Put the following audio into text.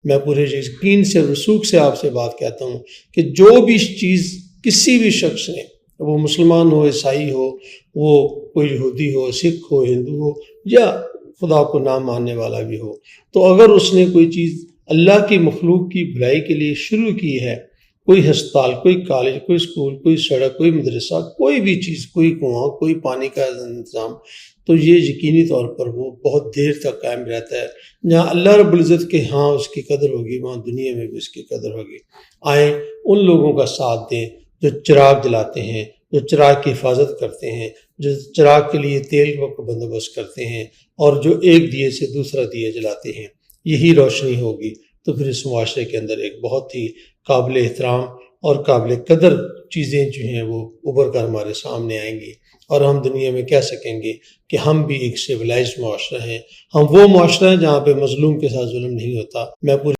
میں پورے یقین سے رسوخ سے آپ سے بات کہتا ہوں کہ جو بھی چیز کسی بھی شخص نے، وہ مسلمان ہو، عیسائی ہو، وہ کوئی یہودی ہو، سکھ ہو، ہندو ہو، یا خدا کو نہ ماننے والا بھی ہو، تو اگر اس نے کوئی چیز اللہ کی مخلوق کی بھلائی کے لیے شروع کی ہے، کوئی ہسپتال، کوئی کالج، کوئی اسکول، کوئی سڑک، کوئی مدرسہ، کوئی بھی چیز، کوئی کنواں، کوئی پانی کا انتظام، تو یہ یقینی طور پر وہ بہت دیر تک قائم رہتا ہے۔ جہاں اللہ رب العزت کے ہاں اس کی قدر ہوگی، وہاں دنیا میں بھی اس کی قدر ہوگی۔ آئیں ان لوگوں کا ساتھ دیں جو چراغ جلاتے ہیں، جو چراغ کی حفاظت کرتے ہیں، جو چراغ کے لیے تیل کا بندوبست کرتے ہیں، اور جو ایک دیے سے دوسرا دیا جلاتے ہیں۔ یہی روشنی ہوگی تو پھر اس معاشرے کے اندر ایک بہت ہی قابل احترام اور قابل قدر چیزیں جو ہیں وہ ابھر کر ہمارے سامنے آئیں گی، اور ہم دنیا میں کہہ سکیں گے کہ ہم بھی ایک سویلائزڈ معاشرہ ہیں، ہم وہ معاشرہ ہیں جہاں پہ مظلوم کے ساتھ ظلم نہیں ہوتا۔ میں پوری